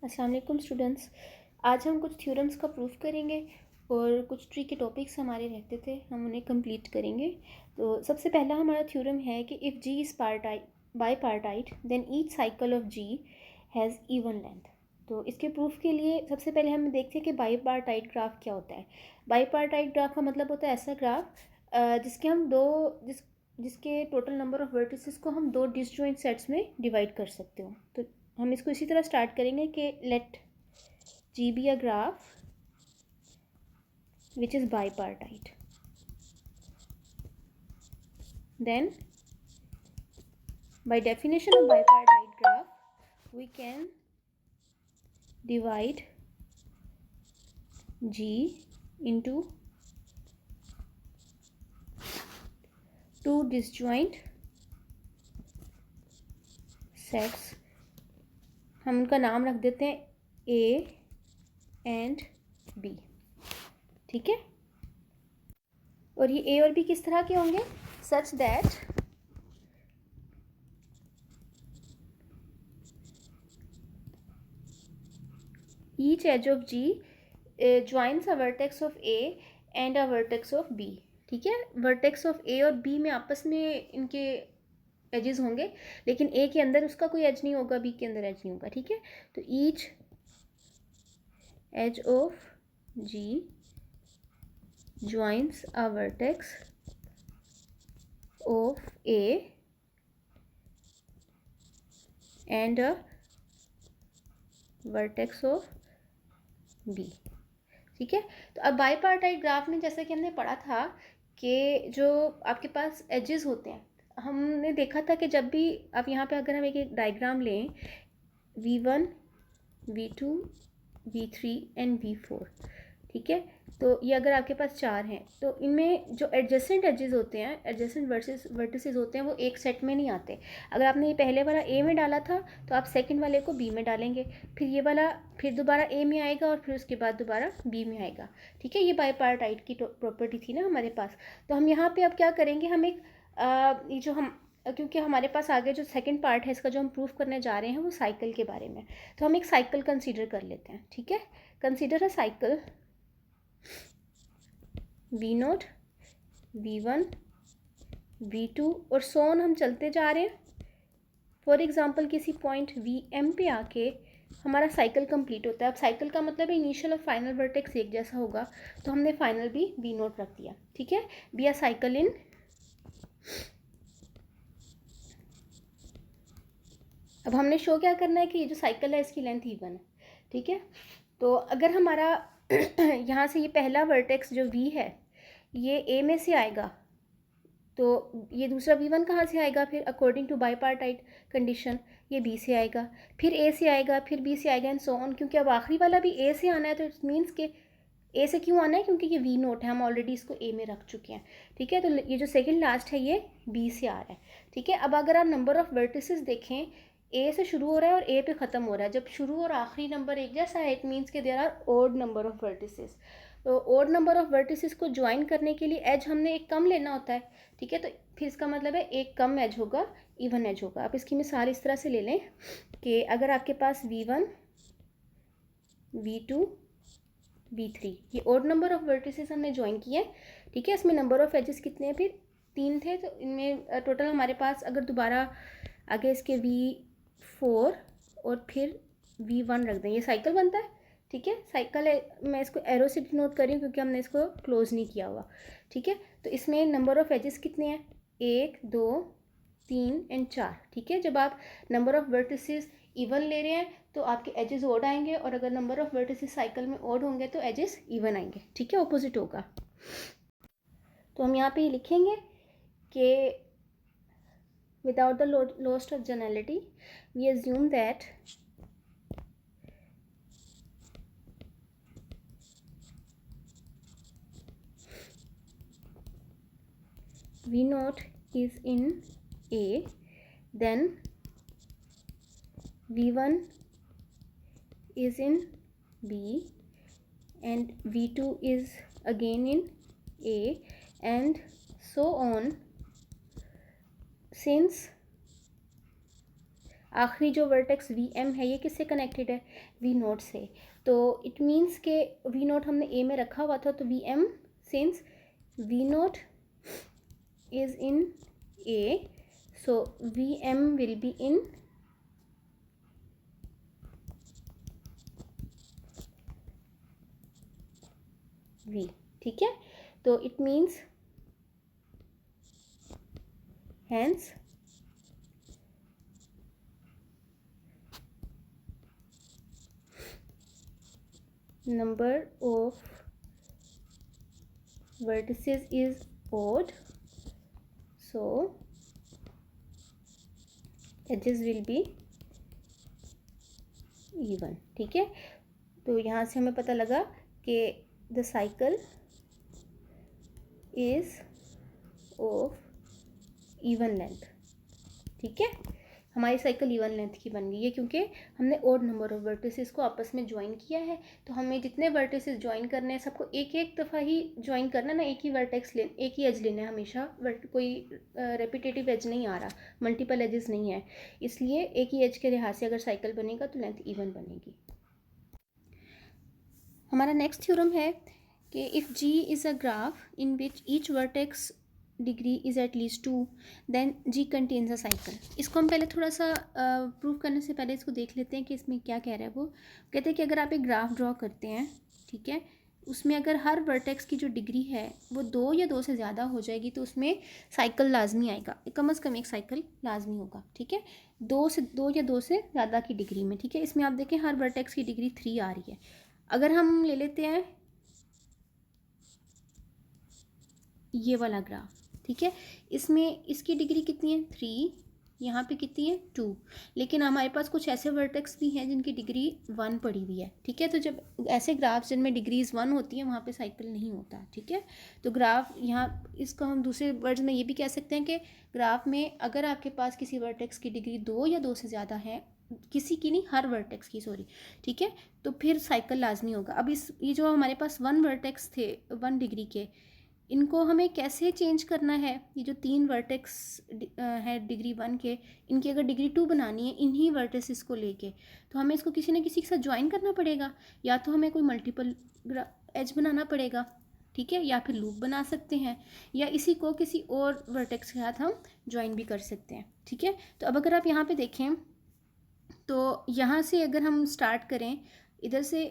अस्सलाम वालेकुम स्टूडेंट्स। आज हम कुछ थ्योरम्स का प्रूफ करेंगे और कुछ ट्री के टॉपिक्स हमारे रहते थे, हम उन्हें कंप्लीट करेंगे। तो सबसे पहला हमारा थ्योरम है कि if G is bipartite then each cycle of G has even length. तो इसके प्रूफ के लिए सबसे पहले हम देखते हैं कि बाईपार्टाइट ग्राफ क्या होता है। बाईपार्टाइट ग्राफ का मतलब होता है ऐसा ग्राफ जिसके हम जिसके टोटल नंबर ऑफ वर्टिसेस को हम दो डिसजॉइंट सेट्स में डिवाइड कर सकते हो। तो हम इसको इसी तरह स्टार्ट करेंगे कि let G be a graph which is bipartite, then by definition of bipartite graph we can divide G into two disjoint sets। हम उनका नाम रख देते हैं A एंड B, ठीक है। और ये A और B किस तरह के होंगे? Such that each edge of G joins a vertex of A and a vertex of B, ठीक है। वर्टेक्स ऑफ A और B में आपस में इनके एजेस होंगे, लेकिन A के अंदर उसका कोई एज नहीं होगा, B के अंदर एज नहीं होगा, ठीक है। तो each edge of G joins a vertex of A and a vertex of B, ठीक है। तो अब बाईपार्टाइट ग्राफ में जैसा कि हमने पढ़ा था कि जो आपके पास एजेस होते हैं, हमने देखा था कि जब भी आप यहाँ पे अगर हम एक डायग्राम लें V1, V2, V3 and V4, ठीक है। तो ये अगर आपके पास चार हैं तो इनमें जो एडजेसेंट एजेस होते हैं, एडजेसेंट वर्टिसेस होते हैं, वो एक सेट में नहीं आते। अगर आपने ये पहले वाला A में डाला था तो आप सेकंड वाले को B में डालेंगे, फिर ये वाला फिर दोबारा A में आएगा और फिर उसके बाद दोबारा B में आएगा, ठीक है। ये बाईपार्टाइट की प्रॉपर्टी थी ना हमारे पास। तो हम यहाँ पे अब क्या करेंगे, हम एक ये जो हम क्योंकि हमारे पास आगे जो सेकंड पार्ट है इसका जो हम प्रूफ करने जा रहे हैं वो साइकिल के बारे में, तो हम एक साइकिल कंसीडर कर लेते हैं, ठीक है। Consider a cycle V0, V1, V2 और सो ऑन हम चलते जा रहे हैं। फॉर एग्जांपल किसी पॉइंट VM पे आके हमारा साइकिल कंप्लीट होता है। अब साइकिल का मतलब इनिशियल और फाइनल वर्टेक्स एक जैसा होगा, तो हमने फाइनल भी V0 रख दिया, ठीक है। बी अ साइकिल इन अब हमने शो क्या करना है कि ये जो साइकिल है इसकी लेंथ इवन है, ठीक है। तो अगर हमारा यहाँ से ये पहला वर्टेक्स जो V है ये A में से आएगा, तो ये दूसरा V1 कहाँ से आएगा फिर अकॉर्डिंग टू बाईपार्टाइट कंडीशन? ये B से आएगा, फिर A से आएगा, फिर B से आएगा एंड सो ऑन। क्योंकि अब आखिरी वाला भी A से आना है तो इट मीन्स के A से क्यों आना है? क्योंकि ये V0 है, हम ऑलरेडी इसको A में रख चुके हैं, ठीक है। तो ये जो सेकंड लास्ट है ये B से आ रहा है, ठीक है। अब अगर आप नंबर ऑफ वर्टिसेस देखें, A से शुरू हो रहा है और A पे ख़त्म हो रहा है। जब शुरू और आखिरी नंबर एक जैसा है इट मीन्स के there are odd number of vertices. तो ओड नंबर ऑफ वर्टिसेस को ज्वाइन करने के लिए एज हमने एक कम लेना होता है, ठीक है। तो फिर इसका मतलब है एक कम एज होगा, इवन एज होगा। आप इसकी मिसाल इस तरह से ले लें कि अगर आपके पास V1, V2, V3 ये ओड नंबर ऑफ वर्टिसेस हमने ज्वाइन किए, ठीक है। इसमें नंबर ऑफ एजेस कितने हैं? फिर 3 थे, तो इनमें टोटल हमारे पास अगर दोबारा आगे इसके V4 और फिर V1 रख दें, ये साइकिल बनता है, ठीक है। साइकिल है, मैं इसको एरो से डिनोट कर रही हूँ क्योंकि हमने इसको क्लोज नहीं किया हुआ, ठीक है। तो इसमें नंबर ऑफ एजेस कितने हैं? 1, 2, 3 एंड 4, ठीक है। जब आप नंबर ऑफ वर्टिसेस इवन ले रहे हैं तो आपके एजेस ओड आएंगे, और अगर नंबर ऑफ वर्टिसेस साइकिल में ओड होंगे तो एजेस इवन आएंगे, ठीक है, ऑपोजिट होगा। तो हम यहाँ पे ये लिखेंगे कि without the loss of generality we assume that V0 is in A, then V1 is in B and V2 is again in A and so on, since आखिरी जो वर्टेक्स वी एम है ये किससे कनेक्टेड है, we naught से। तो it means के v naught हमने ए में रखा हुआ था, तो v m since v naught is in A, so v m will be in v, ठीक है। तो it means hence number of vertices is odd, so edges will be even, ठीक है। तो यहाँ से हमें पता लगा कि the cycle is of even length, ठीक है। हमारी साइकिल इवन लेंथ की बन गई है क्योंकि हमने ओड नंबर ऑफ वर्टिसेस को आपस में ज्वाइन किया है। तो हमें जितने वर्टिसेस ज्वाइन करने हैं सबको एक एक दफ़ा ही ज्वाइन करना ना, एक ही वर्टेक्स ले, एक ही एज लेना है हमेशा, कोई रेपिटेटिव एज नहीं आ रहा, मल्टीपल एजेस नहीं है, इसलिए एक ही एज के लिहाज से अगर साइकिल बनेगा तो लेंथ इवन बनेगी। हमारा नेक्स्ट थ्योरम है कि if G is a graph in which each vertex degree is at least 2 then G contains a cycle. इसको हम पहले थोड़ा सा प्रूव करने से पहले इसको देख लेते हैं कि इसमें क्या कह रहा है। वो कहते हैं कि अगर आप एक ग्राफ ड्रॉ करते हैं, ठीक है, उसमें अगर हर वर्टेक्स की जो डिग्री है वो 2 या 2 से ज़्यादा हो जाएगी तो उसमें साइकिल लाजमी आएगा, कम अज़ कम एक साइकिल लाजमी होगा, ठीक है, 2 या 2 से ज़्यादा की डिग्री में, ठीक है। इसमें आप देखें हर वर्टेक्स की डिग्री 3 आ रही है। अगर हम ले लेते हैं ये वाला ग्राफ, ठीक है, इसमें इसकी डिग्री कितनी है 3, यहाँ पे कितनी है 2, लेकिन हमारे पास कुछ ऐसे वर्टेक्स भी हैं जिनकी डिग्री 1 पड़ी हुई है, ठीक है। तो जब ऐसे ग्राफ्स जिनमें डिग्रीज 1 होती हैं वहाँ पे साइकिल नहीं होता, ठीक है। तो ग्राफ यहाँ इसको हम दूसरे वर्ड्स में ये भी कह सकते हैं कि ग्राफ में अगर आपके पास किसी वर्टेक्स की डिग्री 2 या 2 से ज़्यादा है, किसी की नहीं, हर वर्टेक्स की, सॉरी, ठीक है, तो फिर साइकिल लाजमी होगा। अब ये जो हमारे पास 1 वर्टेक्स थे 1 डिग्री के, इनको हमें कैसे चेंज करना है, ये जो 3 वर्टेक्स है डिग्री 1 के, इनकी अगर डिग्री 2 बनानी है इन्हीं वर्टेसिस को लेके, तो हमें इसको किसी न किसी के साथ ज्वाइन करना पड़ेगा, या तो हमें कोई मल्टीपल एज बनाना पड़ेगा, ठीक है, या फिर लूप बना सकते हैं, या इसी को किसी और वर्टेक्स के साथ हम ज्वाइन भी कर सकते हैं, ठीक है। तो अब अगर आप यहाँ पे देखें तो यहाँ से अगर हम स्टार्ट करें, इधर से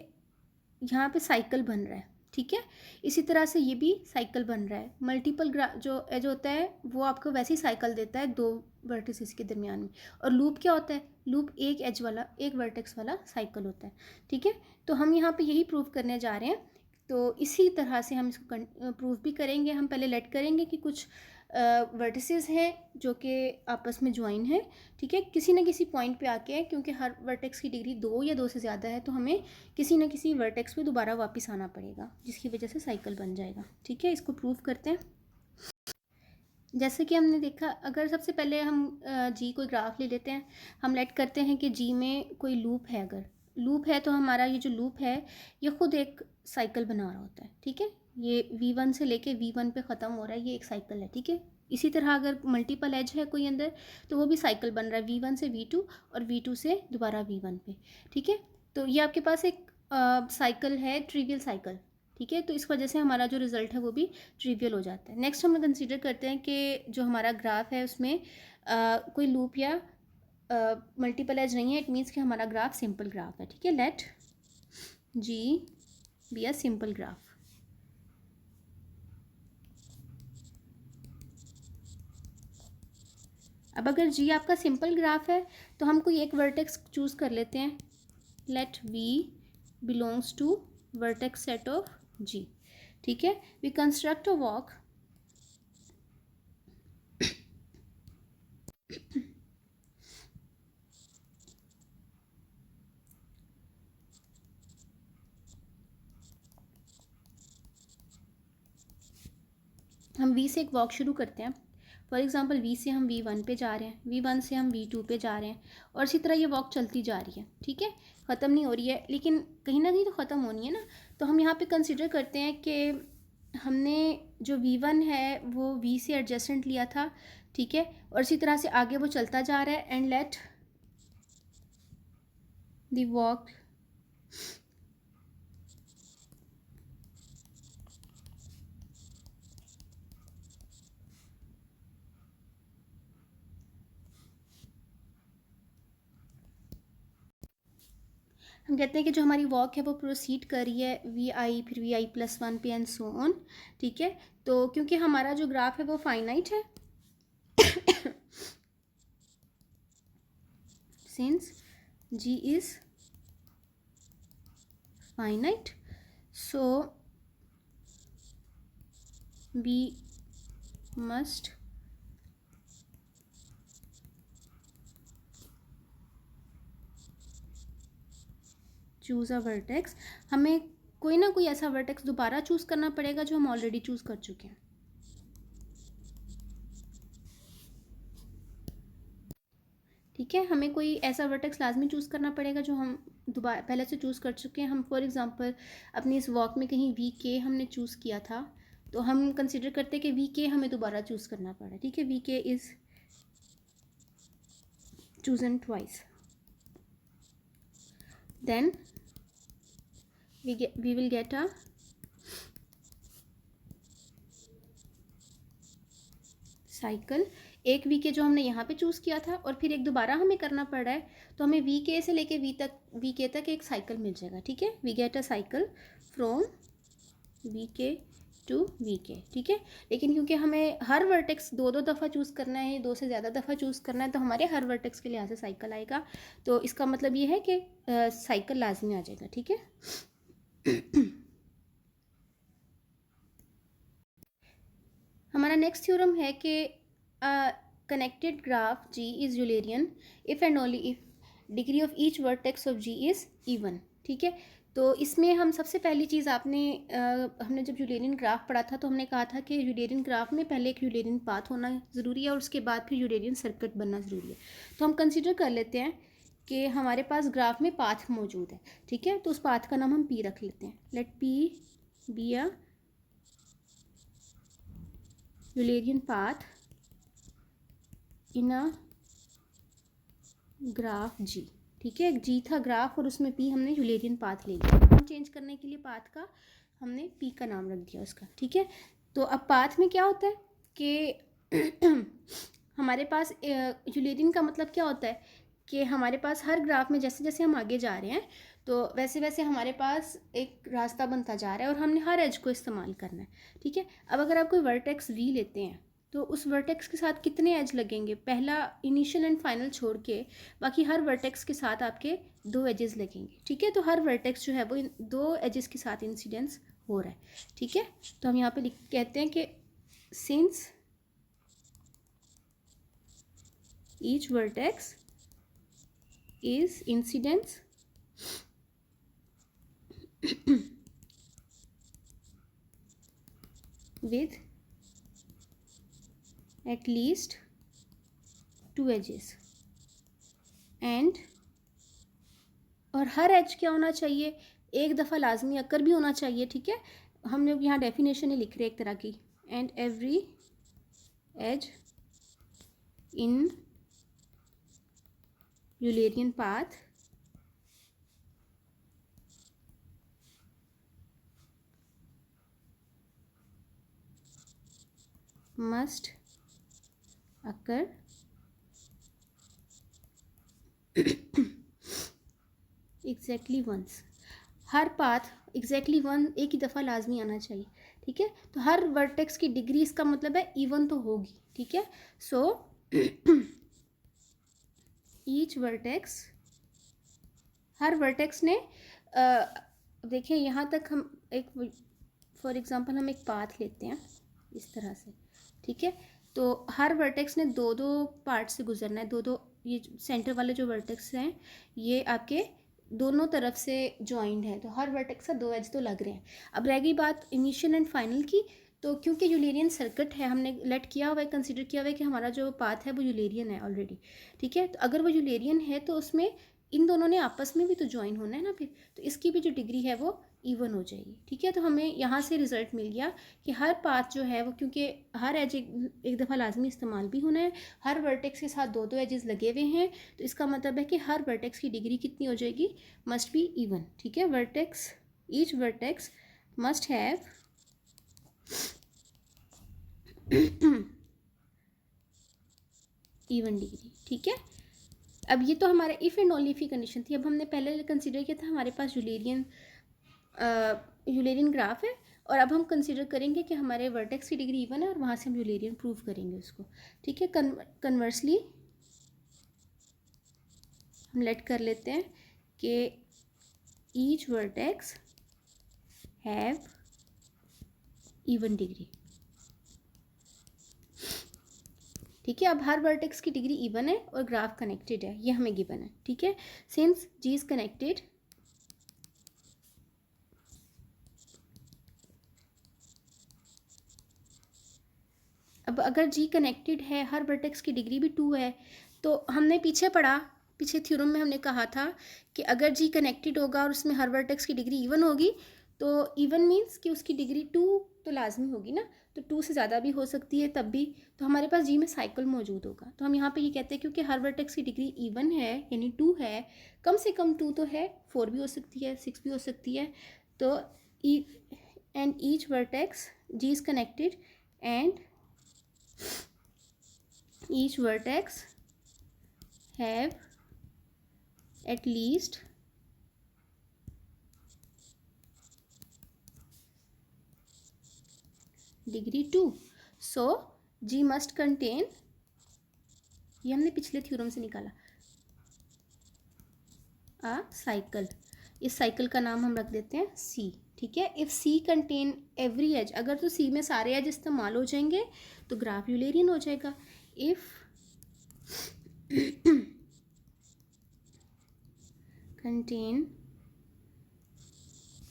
यहाँ पे साइकिल बन रहा है, ठीक है, इसी तरह से ये भी साइकिल बन रहा है। मल्टीपल जो एज होता है वो आपको वैसे ही साइकिल देता है 2 वर्टिसेस के दरमियान में। और लूप क्या होता है, लूप एक एज वाला, एक वर्टेक्स वाला साइकिल होता है, ठीक है। तो हम यहाँ पे यही प्रूव करने जा रहे हैं। तो इसी तरह से हम इसको प्रूव भी करेंगे। हम पहले लेट करेंगे कि कुछ वर्टिसेस हैं जो कि आपस में ज्वाइन है, ठीक है, किसी न किसी पॉइंट पे आके, क्योंकि हर वर्टेक्स की डिग्री 2 या 2 से ज़्यादा है तो हमें किसी न किसी वर्टेक्स पे दोबारा वापस आना पड़ेगा, जिसकी वजह से साइकिल बन जाएगा, ठीक है। इसको प्रूव करते हैं। जैसे कि हमने देखा, अगर सबसे पहले हम जी कोई ग्राफ ले लेते हैं, हम लेट करते हैं कि जी में कोई लूप है। अगर लूप है तो हमारा ये जो लूप है ये खुद एक साइकिल बना रहा होता है, ठीक है, ये V1 से लेके V1 पे ख़त्म हो रहा है, ये एक साइकिल है, ठीक है। इसी तरह अगर मल्टीपल एज है कोई अंदर तो वो भी साइकिल बन रहा है, V1 से V2 और V2 से दोबारा V1 पे, ठीक है। तो ये आपके पास एक साइकिल है, ट्रिवियल साइकिल, ठीक है। तो इस वजह से हमारा जो रिज़ल्ट है वो भी ट्रिवियल हो जाता है। नेक्स्ट हम कंसीडर करते हैं कि जो हमारा ग्राफ है उसमें कोई लूप या मल्टीपल एज नहीं है, इट मीन्स कि हमारा ग्राफ सिंपल ग्राफ है, ठीक है। Let G be a simple graph. अब अगर जी आपका सिंपल ग्राफ है तो हम कोई एक वर्टेक्स चूज़ कर लेते हैं। Let V belongs to vertex set of G, ठीक है। वी कंस्ट्रक्ट अ वॉक हम वी से एक वॉक शुरू करते हैं। फॉर एग्ज़ाम्पल वी से हम V1 पे जा रहे हैं, V1 से हम V2 पे जा रहे हैं, और इसी तरह ये वॉक चलती जा रही है, ठीक है, ख़त्म नहीं हो रही है, लेकिन कहीं ना कहीं तो ख़त्म होनी है ना। तो हम यहाँ पे कंसिडर करते हैं कि हमने जो V1 है वो V से एडजेसेंट लिया था, ठीक है, और इसी तरह से आगे वो चलता जा रहा है। एंड लेट the walk हम कहते हैं कि जो हमारी वॉक है वो प्रोसीड कर रही है वी आई, फिर वी आई प्लस वन पे एंड सो ऑन, ठीक है। तो क्योंकि हमारा जो ग्राफ है वो फाइनाइट है, since G is finite, so we must choose a vertex. हमें कोई ना कोई ऐसा वर्टेक्स दोबारा चूज़ करना पड़ेगा जो हम ऑलरेडी चूज़ कर चुके हैं, ठीक है। हमें कोई ऐसा वर्टेक्स लाजमी चूज़ करना पड़ेगा जो हम दोबारा पहले से चूज़ कर चुके हैं। हम फॉर एग्जांपल अपनी इस वॉक में कहीं वी के हमने चूज़ किया था, तो हम कंसिडर करते हैं कि वी के हमें दोबारा चूज़ करना पड़ा, ठीक है। V k is chosen twice, then we will get a cycle. एक वी के जो हमने यहाँ पे चूज़ किया था और फिर एक दोबारा हमें करना पड़ रहा है, तो हमें वी के से लेके वी के तक एक साइकिल मिल जाएगा, ठीक है। We get a cycle from v k to v k, ठीक है। लेकिन क्योंकि हमें हर वर्टेक्स दो दफ़ा चूज़ करना है, दो से ज़्यादा दफ़ा चूज़ करना है, तो हमारे हर वर्टेक्स के लिहाज से साइकिल आएगा। तो इसका मतलब ये है कि साइकिल लाजमी आ जाएगा, ठीक है। हमारा नेक्स्ट थ्योरम है कि connected graph G is Eulerian if and only if degree of each vertex of G is even, ठीक है। तो इसमें हम सबसे पहली चीज़ हमने जब यूलेरियन ग्राफ पढ़ा था तो हमने कहा था कि यूलेरियन ग्राफ में पहले एक यूलेरियन पाथ होना ज़रूरी है और उसके बाद फिर यूलेरियन सर्किट बनना ज़रूरी है। तो हम कंसिडर कर लेते हैं कि हमारे पास ग्राफ में पाथ मौजूद है, ठीक है। तो उस पाथ का नाम हम पी रख लेते हैं। Let P be a Eulerian path in a graph G, ठीक है। जी था ग्राफ और उसमें पी हमने यूलेरियन पाथ ले लिया। नाम चेंज करने के लिए पाथ का हमने पी का नाम रख दिया उसका, ठीक है। तो अब पाथ में क्या होता है कि हमारे पास यूलेरियन का मतलब क्या होता है कि हमारे पास हर ग्राफ में जैसे जैसे हम आगे जा रहे हैं तो वैसे वैसे हमारे पास एक रास्ता बनता जा रहा है और हमने हर एज को इस्तेमाल करना है, ठीक है। अब अगर आप कोई वर्टेक्स वी लेते हैं तो उस वर्टेक्स के साथ कितने एज लगेंगे, पहला इनिशियल एंड फाइनल छोड़ के बाकी हर वर्टेक्स के साथ आपके दो एजेस लगेंगे, ठीक है। तो हर वर्टेक्स जो है वो दो एजेस के साथ इंसिडेंस हो रहा है, ठीक है। तो हम यहाँ पे कहते हैं कि since each vertex is incidence with at least two edges and और हर एज क्या होना चाहिए, एक दफ़ा लाजमी अकर भी होना चाहिए, ठीक है। हम लोग यहाँ डेफिनेशन ही लिख रहे हैं एक तरह की, and every edge in Eulerian path must occur exactly once। हर पाथ एग्जैक्टली वन एक ही दफ़ा लाजमी आना चाहिए, ठीक है। तो हर वर्टेक्स की डिग्री इसका मतलब है इवन तो होगी, ठीक है। सो ईच वर्टेक्स, हर वर्टेक्स ने देखिए यहाँ तक हम एक फॉर एग्जांपल हम एक पाथ लेते हैं इस तरह से, ठीक है। तो हर वर्टेक्स ने दो दो पार्ट से गुजरना है, दो दो, ये सेंटर वाले जो वर्टेक्स हैं ये आपके दोनों तरफ से जॉइंड है, तो हर वर्टेक्स का दो एज तो लग रहे हैं। अब रह गई बात इनिशियल एंड फाइनल की, तो क्योंकि यूलेरियन सर्किट है हमने लेट किया हुआ है, कंसिडर किया हुआ है कि हमारा जो पाथ है वो यूलेरियन है ऑलरेडी, ठीक है। तो अगर वो यूलेरियन है तो उसमें इन दोनों ने आपस में भी तो ज्वाइन होना है ना फिर, तो इसकी भी जो डिग्री है वो इवन हो जाएगी। ठीक है, तो हमें यहाँ से रिजल्ट मिल गया कि हर पाथ जो है वो, क्योंकि हर एज एक दफ़ा लाजमी इस्तेमाल भी होना है, हर वर्टेक्स के साथ दो दो एजेस लगे हुए हैं, तो इसका मतलब है कि हर वर्टेक्स की डिग्री कितनी हो जाएगी, मस्ट बी इवन। ठीक है, vertex, each vertex must have even degree. ठीक है, अब ये तो हमारा इफ़ एंड ओनली की कंडीशन थी। अब हमने पहले कंसिडर किया था हमारे पास यूलेरियन ग्राफ है, और अब हम कंसिडर करेंगे कि हमारे वर्टेक्स की डिग्री इवन है और वहाँ से हम यूलेरियन प्रूव करेंगे उसको। ठीक है, कन्वर्सली हम लेट कर लेते हैं कि each vertex have even degree. ठीक है, अब हर वर्टेक्स की डिग्री इवन है और ग्राफ कनेक्टेड है, ये हमें गिवन है। ठीक है, सिंस जी इज कनेक्टेड, अब अगर जी कनेक्टेड है, हर वर्टेक्स की डिग्री भी 2 है, तो हमने पीछे पढ़ा, पीछे थ्योरम में हमने कहा था कि अगर जी कनेक्टेड होगा और उसमें हर वर्टेक्स की डिग्री इवन होगी, तो इवन मीन्स कि उसकी डिग्री 2 तो लाजमी होगी ना, तो 2 से ज़्यादा भी हो सकती है तब भी, तो हमारे पास जी में साइकिल मौजूद होगा। तो हम यहाँ पे ये कहते हैं क्योंकि हर वर्टेक्स की डिग्री इवन है, यानी 2 है, कम से कम 2 तो है, 4 भी हो सकती है, 6 भी हो सकती है, तो and each vertex G is connected and each vertex have at least degree 2, so G must contain, ये हमने पिछले थ्योरम से निकाला, a cycle, इस साइकिल का नाम हम रख देते हैं C। ठीक है, if C contain every edge, अगर तो C में सारे एज इस्तेमाल हो जाएंगे तो ग्राफ यूलेरियन हो जाएगा। If contain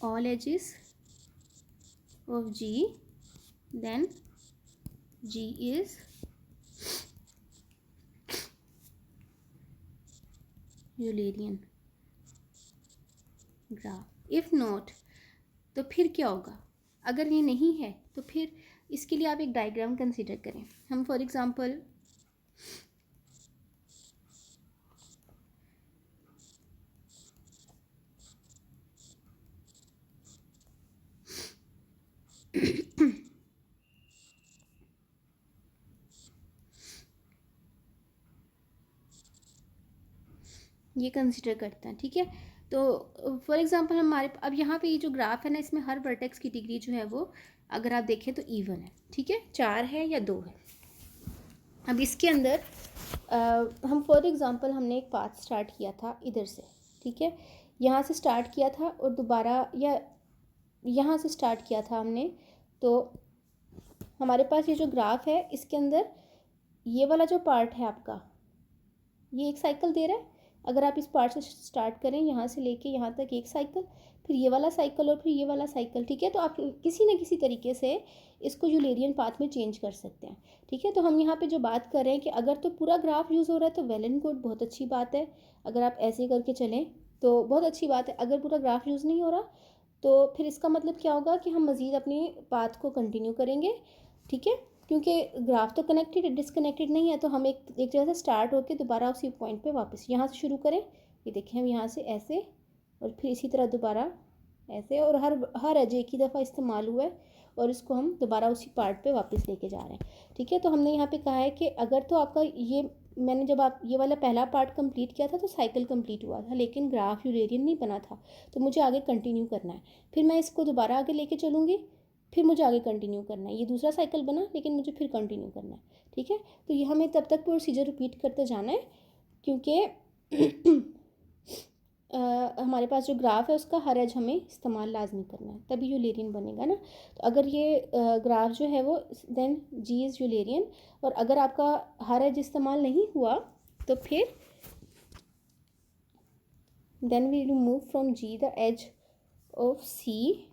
all edges of G, then G is Eulerian graph. If not, तो फिर क्या होगा, अगर ये नहीं है तो फिर इसके लिए आप एक डायग्राम कंसीडर करें। हम फॉर एग्जांपल ये कंसिडर करते हैं। ठीक है, तो फॉर एग्जांपल हमारे अब यहाँ पे ये जो ग्राफ है ना, इसमें हर वर्टेक्स की डिग्री जो है वो अगर आप देखें तो इवन है। ठीक है, 4 है या 2 है। अब इसके अंदर हम फॉर एग्जांपल हमने एक पाथ स्टार्ट किया था इधर से। ठीक है, यहाँ से स्टार्ट किया था और दोबारा या यहाँ से स्टार्ट किया था हमने, तो हमारे पास ये जो ग्राफ है इसके अंदर ये वाला जो पार्ट है आपका, ये एक साइकिल दे रहा है। अगर आप इस पार्ट से स्टार्ट करें, यहाँ से लेके यहाँ तक एक साइकिल, फिर ये वाला साइकिल और फिर ये वाला साइकिल। ठीक है, तो आप किसी न किसी तरीके से इसको यूलेरियन पाथ में चेंज कर सकते हैं। ठीक है, तो हम यहाँ पे जो बात कर रहे हैं कि अगर तो पूरा ग्राफ यूज़ हो रहा है तो वेल एंड गुड, बहुत अच्छी बात है। अगर आप ऐसे करके चलें तो बहुत अच्छी बात है। अगर पूरा ग्राफ यूज़ नहीं हो रहा तो फिर इसका मतलब क्या होगा कि हम मज़ीद अपनी पाथ को कंटिन्यू करेंगे। ठीक है, क्योंकि ग्राफ तो कनेक्टेड है, डिसकनेक्टेड नहीं है, तो हम एक जगह से स्टार्ट होकर दोबारा उसी पॉइंट पे वापस यहाँ से शुरू करें। ये देखें, हम यहाँ से ऐसे और फिर इसी तरह दोबारा ऐसे, और हर एज एक ही दफ़ा इस्तेमाल हुआ है और इसको हम दोबारा उसी पार्ट पे वापस लेके जा रहे हैं। ठीक है, तो हमने यहाँ पे कहा है कि अगर तो आपका ये, मैंने जब आप ये वाला पहला पार्ट कंप्लीट किया था तो साइकिल कंप्लीट हुआ था, लेकिन ग्राफ यूलेरियन नहीं बना था, तो मुझे आगे कंटिन्यू करना है। फिर मैं इसको दोबारा आगे लेके चलूँगी, फिर मुझे आगे कंटिन्यू करना है। ये दूसरा साइकिल बना, लेकिन मुझे फिर कंटिन्यू करना है। ठीक है, तो ये हमें तब तक प्रोसीजर रिपीट करते जाना है, क्योंकि हमारे पास जो ग्राफ है उसका हर एज हमें इस्तेमाल लाजमी करना है, तभी यूलेरियन बनेगा ना। तो अगर ये ग्राफ जो है वो, देन जी इज़ यूलेरियन, और अगर आपका हर एज इस्तेमाल नहीं हुआ तो फिर then we remove from G the edge of C,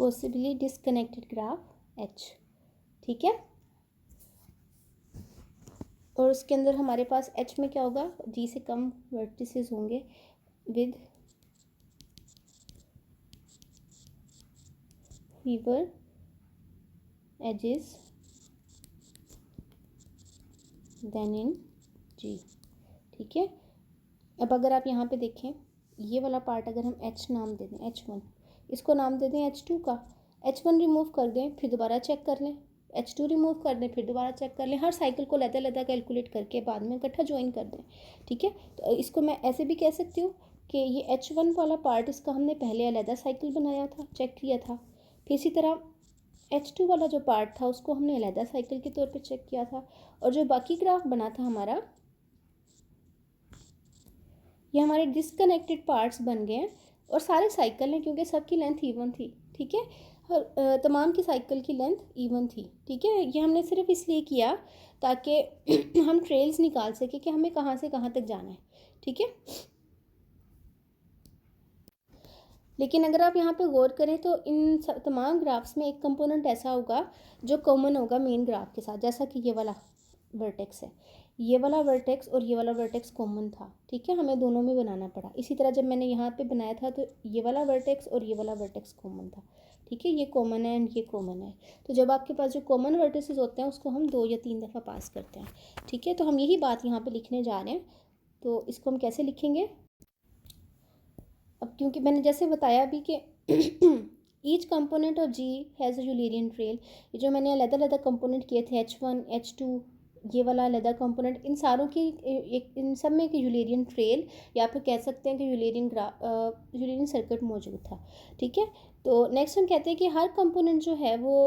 possibly disconnected graph H, ठीक है। और उसके अंदर हमारे पास H में क्या होगा, G से कम वर्टिसेस होंगे with fewer edges then in G, ठीक है। अब अगर आप यहाँ पे देखें, ये वाला पार्ट अगर हम H नाम दे दें, H1, इसको नाम दे दें H2 का, H1 रिमूव कर दें, फिर दोबारा चेक कर लें, H2 रिमूव कर दें, फिर दोबारा चेक कर लें, हर साइकिल को लहदा कैलकुलेट करके बाद में इकट्ठा ज्वाइन कर दें, ठीक है। तो इसको मैं ऐसे भी कह सकती हूँ कि ये H1 वाला पार्ट, इसका हमने पहले अलहदा साइकिल बनाया था, चेक किया था, फिर इसी तरह H2 वाला जो पार्ट था उसको हमने अलहदा साइकिल के तौर पे चेक किया था, और जो बाकी ग्राफ बना था हमारा, ये हमारे डिसकनेक्टेड पार्ट्स बन गए हैं, और सारे साइकिल हैं क्योंकि सबकी लेंथ इवन थी, ठीक है। और तमाम की साइकिल की लेंथ इवन थी, ठीक है। ये हमने सिर्फ इसलिए किया ताकि हम ट्रेल्स निकाल सके कि हमें कहाँ से कहाँ तक जाना है, ठीक है। लेकिन अगर आप यहाँ पे गौर करें तो इन तमाम ग्राफ्स में एक कंपोनेंट ऐसा होगा जो कॉमन होगा मेन ग्राफ के साथ, जैसा कि ये वाला वर्टेक्स है, ये वाला वर्टेक्स और ये वाला वर्टेक्स कॉमन था, ठीक है। हमें दोनों में बनाना पड़ा। इसी तरह जब मैंने यहाँ पे बनाया था तो ये वाला वर्टेक्स और ये वाला वर्टेक्स कॉमन था, ठीक है। ये कॉमन है एंड ये कॉमन है। तो जब आपके पास जो कॉमन वर्टिसेस होते हैं उसको हम 2 या 3 दफ़ा पास करते हैं, ठीक है। तो हम यही बात यहाँ पर लिखने जा रहे हैं। तो इसको हम कैसे लिखेंगे, अब क्योंकि मैंने जैसे बताया अभी कि each component of G has a Eulerian trail. ये जो मैंने अलग-अलग कंपोनेंट किए थे H1, H2, ये वाला अलग कंपोनेंट, इन सारों की इन सब में एक यूलेरियन ट्रेल या फिर कह सकते हैं कि यूलेरियन सर्किट मौजूद था, ठीक है। तो नेक्स्ट हम कहते हैं कि हर कंपोनेंट जो है वो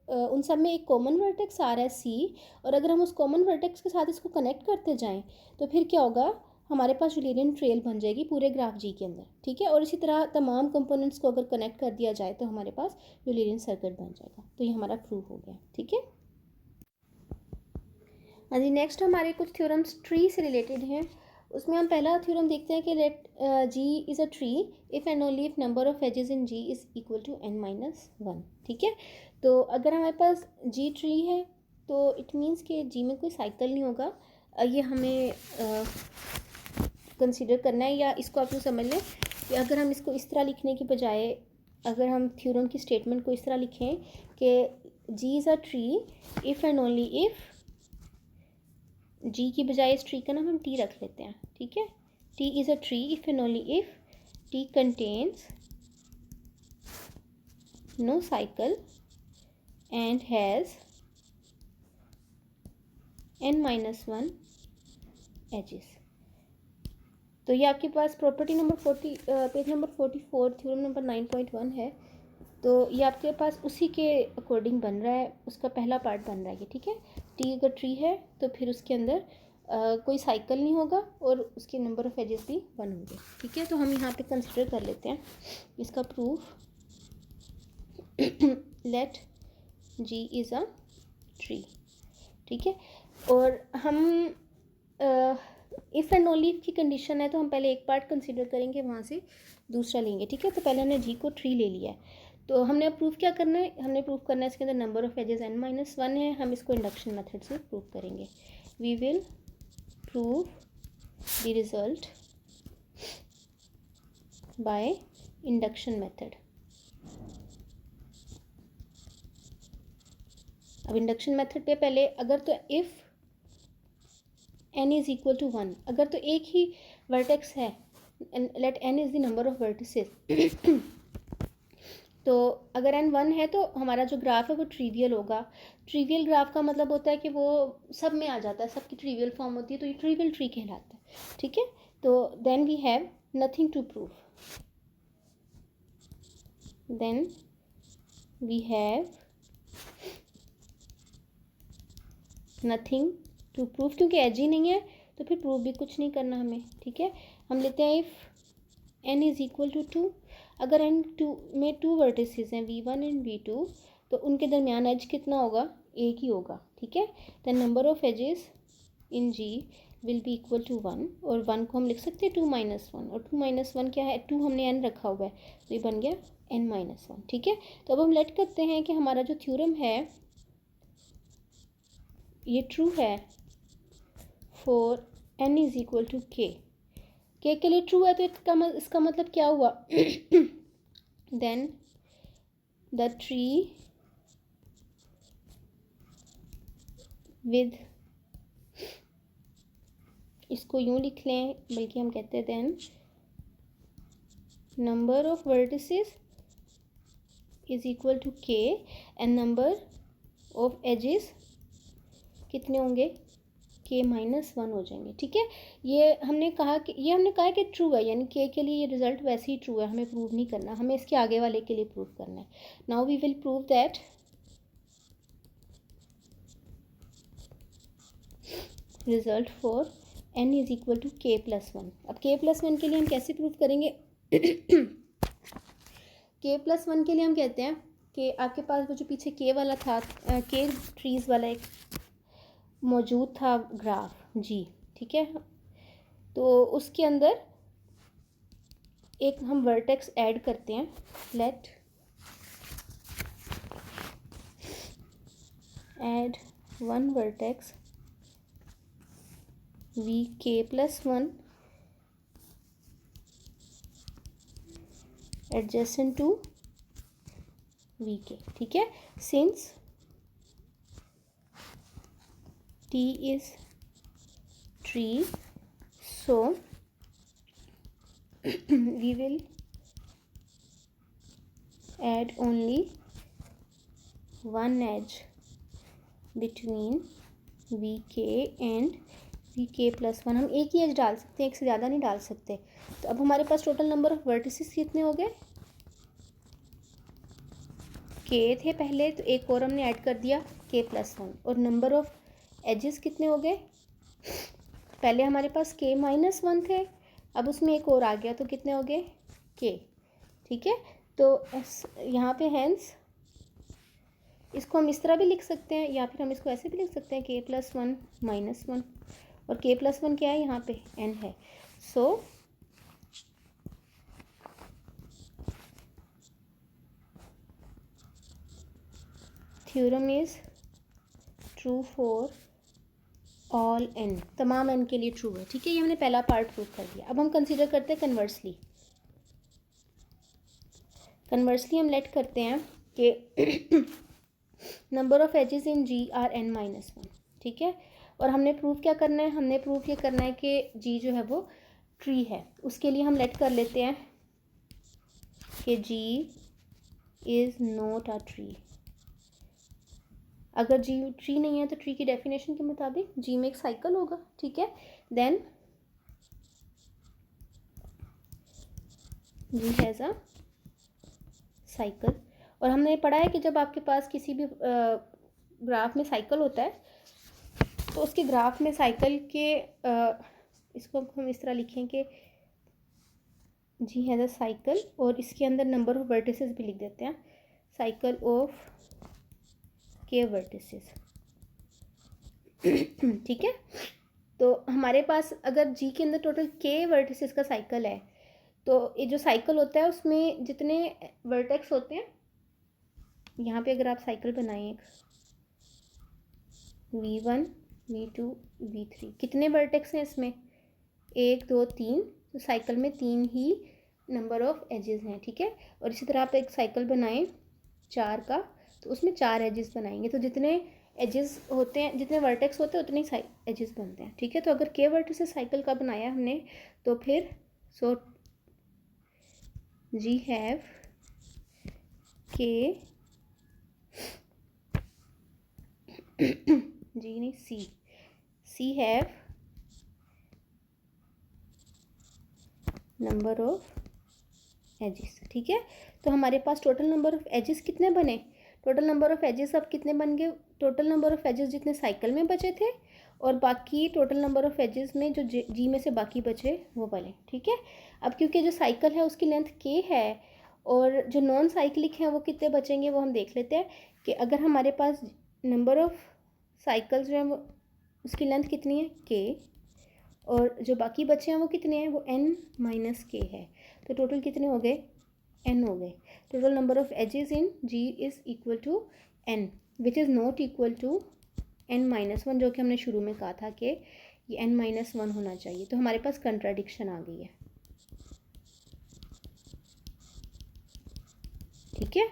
उन सब में एक कॉमन वर्टेक्स आ रहा है C, और अगर हम उस कॉमन वर्टेक्स के साथ इसको कनेक्ट करते जाएँ तो फिर क्या होगा, हमारे पास यूलेरियन ट्रेल बन जाएगी पूरे ग्राफ G के अंदर, ठीक है। और इसी तरह तमाम कंपोनेंट्स को अगर कनेक्ट कर दिया जाए तो हमारे पास यूलेरियन सर्किट बन जाएगा। तो ये हमारा प्रूफ हो गया, ठीक है। हाँ जी, नेक्स्ट हमारे कुछ थ्योरम्स ट्री से रिलेटेड हैं। उसमें हम पहला थ्योरम देखते हैं कि let G is a tree if and only if number of edges in G is equal to n-1, ठीक है। तो अगर हमारे पास G ट्री है तो इट मीन्स कि G में कोई साइकिल नहीं होगा। ये हमें कंसीडर करना है, या इसको आप यूँ समझ लें कि अगर हम इसको इस तरह लिखने की बजाय, अगर हम थ्योरम की स्टेटमेंट को इस तरह लिखें कि G is a tree if and only if, G की बजाय इस ट्री का नाम हम T रख लेते हैं, ठीक है। T is a tree if and only if T contains no cycle and has n-1 edges. तो ये आपके पास property number 40 page number 44 theorem number 9.1 है। तो ये आपके पास उसी के अकॉर्डिंग बन रहा है, उसका पहला पार्ट बन रहा है ये, ठीक है। टी अगर ट्री है तो फिर उसके अंदर कोई साइकिल नहीं होगा और उसके नंबर ऑफ एजेस भी 1 होंगे, ठीक है। तो हम यहाँ पे कंसिडर कर लेते हैं इसका proof. Let G is a tree, ठीक है। और हम इफ़ एंड ओनली की कंडीशन है तो हम पहले एक पार्ट कंसिडर करेंगे, वहाँ से दूसरा लेंगे, ठीक है। तो पहले हमने G को ट्री ले लिया है। तो हमने अब प्रूफ क्या करना है, हमने प्रूफ करना है इसके अंदर नंबर ऑफ एजेस n-1 है। हम इसको इंडक्शन मेथड से प्रूफ करेंगे। We will prove the result by induction method. अब इंडक्शन मेथड पे पहले अगर तो if n is equal to 1, अगर तो एक ही वर्टेक्स है, let n is the number of vertices, तो अगर n 1 है तो हमारा जो ग्राफ है वो ट्रिवियल होगा। ट्रिवियल ग्राफ का मतलब होता है कि वो सब में आ जाता है, सबकी ट्रिवियल फॉर्म होती है, तो ये ट्रिवियल ट्री कहलाता है, ठीक है। तो then we have nothing to prove, then we have nothing to prove, क्योंकि एज ही नहीं है तो फिर प्रूव भी कुछ नहीं करना हमें, ठीक है। हम लेते हैं if n is equal to 2, अगर n2 में 2 वर्टिसेस हैं v1 एंड v2, तो उनके दरमियान एज कितना होगा, एक ही होगा, ठीक है। Then number of edges in G will be equal to 1, और 1 को हम लिख सकते हैं 2 माइनस 1, और 2 माइनस 1 क्या है, 2 हमने n रखा हुआ है, तो ये बन गया n माइनस 1, ठीक है। तो अब हम लेट करते हैं कि हमारा जो थ्योरम है ये ट्रू है for n is equal to k के लिए ट्रू है, तो इसका मतलब क्या हुआ देन द ट्री विद, इसको यूँ लिख लें, बल्कि हम कहते हैं then number of vertices is equal to k and number of edges कितने होंगे, k माइनस 1 हो जाएंगे, ठीक है। ये हमने कहा कि ट्रू है, यानी k के लिए ये रिजल्ट वैसे ही ट्रू है, हमें प्रूव नहीं करना, हमें इसके आगे वाले के लिए प्रूव करना है। Now we will prove that result for n is equal to k plus 1। अब k प्लस 1 के लिए हम कैसे प्रूव करेंगे k प्लस 1 के लिए हम कहते हैं कि आपके पास वो जो पीछे k वाला था, k ट्रीज वाला एक मौजूद था ग्राफ जी, ठीक है, तो उसके अंदर एक हम वर्टेक्स ऐड करते हैं, let add one vertex v k plus 1 adjacent to v k, ठीक है। Since T is tree, so we will add only one edge between VK and VK plus 1। हम एक ही एज डाल सकते हैं, एक से ज़्यादा नहीं डाल सकते। तो अब हमारे पास टोटल नंबर ऑफ वर्टिसेस कितने हो गए, K थे पहले, तो एक और हमने ऐड कर दिया K प्लस 1, और नंबर ऑफ एजेस कितने हो गए, पहले हमारे पास k माइनस 1 थे, अब उसमें एक और आ गया, तो कितने हो गए k, ठीक है। तो यहाँ पे हैंस इसको हम इस तरह भी लिख सकते हैं, या फिर हम इसको ऐसे भी लिख सकते हैं k प्लस 1 माइनस 1, और k प्लस 1 क्या है, यहाँ पे n है। So theorem is true for all n, तमाम n के लिए ट्रू है, ठीक है। ये हमने पहला पार्ट प्रूव कर दिया। अब हम कंसीडर करते हैं कन्वर्सली हम लेट करते हैं कि number of edges in g are n minus 1, ठीक है। और हमने प्रूव क्या करना है, हमने प्रूव ये करना है कि g जो है वो ट्री है। उसके लिए हम लेट कर लेते हैं कि g is not a tree. अगर जी ट्री नहीं है तो ट्री की डेफिनेशन के मुताबिक जी में एक साइकिल होगा, ठीक है। Then G has a cycle. और हमने पढ़ा है कि जब आपके पास किसी भी ग्राफ में साइकिल होता है तो उसके ग्राफ में साइकिल के इसको हम इस तरह लिखें कि जी हैज़ अ साइकिल, और इसके अंदर नंबर ऑफ वर्टिसेस भी लिख देते हैं, साइकिल ऑफ के वर्टिसेस, ठीक है। तो हमारे पास अगर जी के अंदर टोटल के वर्टिसेस का साइकिल है, तो ये जो साइकिल होता है उसमें जितने वर्टेक्स होते हैं, यहाँ पे अगर आप साइकिल बनाएं एक v1 v2 v3, कितने वर्टेक्स हैं इसमें, 1 2 3, तो साइकिल में 3 ही नंबर ऑफ एजेस हैं, ठीक है। और इसी तरह आप एक साइकिल बनाएं 4 का, तो उसमें 4 एजेस बनाएंगे, तो जितने एजेस होते हैं, जितने वर्टेक्स होते हैं, उतने ही एजेस बनते हैं, ठीक है। तो अगर के वर्टिसेस साइकिल का बनाया हमने, तो फिर सो जी हैव के जी नहीं सी हैव नंबर ऑफ एजेस, ठीक है। तो हमारे पास टोटल नंबर ऑफ एजेस कितने बने, टोटल नंबर ऑफ एजेस अब कितने बन गए, टोटल नंबर ऑफ एजेस जितने साइकिल में बचे थे, और बाकी टोटल नंबर ऑफ एजेस में जो जी में से बाकी बचे वो वाले, ठीक है। अब क्योंकि जो साइकिल है उसकी लेंथ के है, और जो नॉन साइक्लिक हैं वो कितने बचेंगे वो हम देख लेते हैं कि अगर हमारे पास नंबर ऑफ साइकिल्स जो है वो उसकी लेंथ कितनी है के, और जो बाकी बचे हैं वो कितने हैं, वो n माइनस के है। तो टोटल कितने हो गए, n हो गए। Total number of edges in G is equal to n which is not equal to n minus one, जो कि हमने शुरू में कहा था कि ये n माइनस वन होना चाहिए। तो हमारे पास कंट्राडिक्शन आ गई है, ठीक है।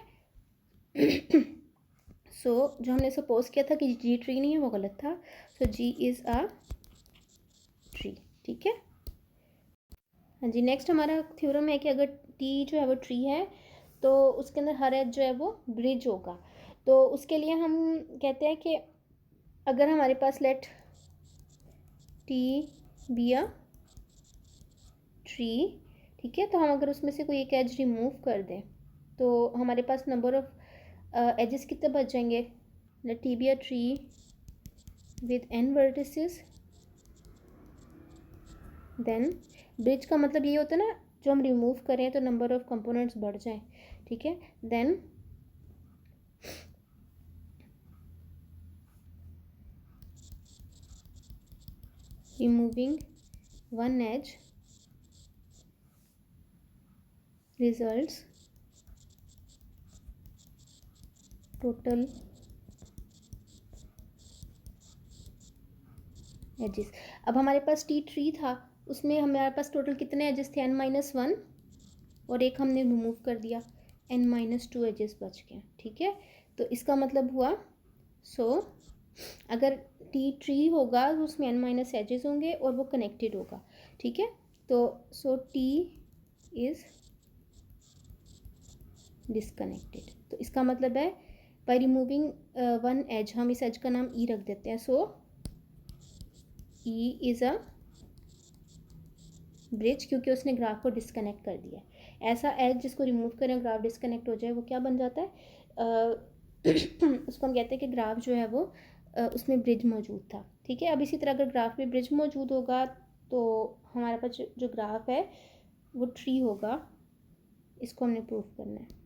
सो जो हमने सपोज किया था कि G ट्री नहीं है वो गलत था। सो G इज़ अ ट्री, ठीक है। हाँ जी, नेक्स्ट हमारा थ्योरम है कि अगर T जो है वो ट्री है तो उसके अंदर हर एज जो है वो ब्रिज होगा। तो उसके लिए हम कहते हैं कि अगर हमारे पास let T be a tree, ठीक है, तो हम अगर उसमें से कोई एक एज रिमूव कर दें तो हमारे पास नंबर ऑफ एजेस कितने बच जाएंगे। Let T be a tree with n vertices, then bridge का मतलब ये होता है ना, जो हम रिमूव करें तो नंबर ऑफ कंपोनेंट्स बढ़ जाएं, ठीक है। Then removing one edge results total edges. अब हमारे पास T ट्री था, उसमें हमारे पास टोटल कितने एजेस थे, n माइनस वन, और एक हमने रिमूव कर दिया, n माइनस टू एजेस बच गए, ठीक है। तो इसका मतलब हुआ अगर T ट्री होगा तो उसमें n माइनस एजेस होंगे और वो कनेक्टेड होगा, ठीक है। तो T इज़ डिसकनेक्टेड। तो इसका मतलब है बाय रिमूविंग वन एज, हम इस एज का नाम E रख देते हैं। E इज़ अ ब्रिज, क्योंकि उसने ग्राफ को डिसकनेक्ट कर दिया है। ऐसा एज जिसको रिमूव करें ग्राफ डिसकनेक्ट हो जाए वो क्या बन जाता है, उसको हम कहते हैं कि ग्राफ जो है वो उसमें ब्रिज मौजूद था, ठीक है। अब इसी तरह अगर ग्राफ में ब्रिज मौजूद होगा तो हमारे पास जो ग्राफ है वो ट्री होगा। इसको हमने प्रूफ करना है।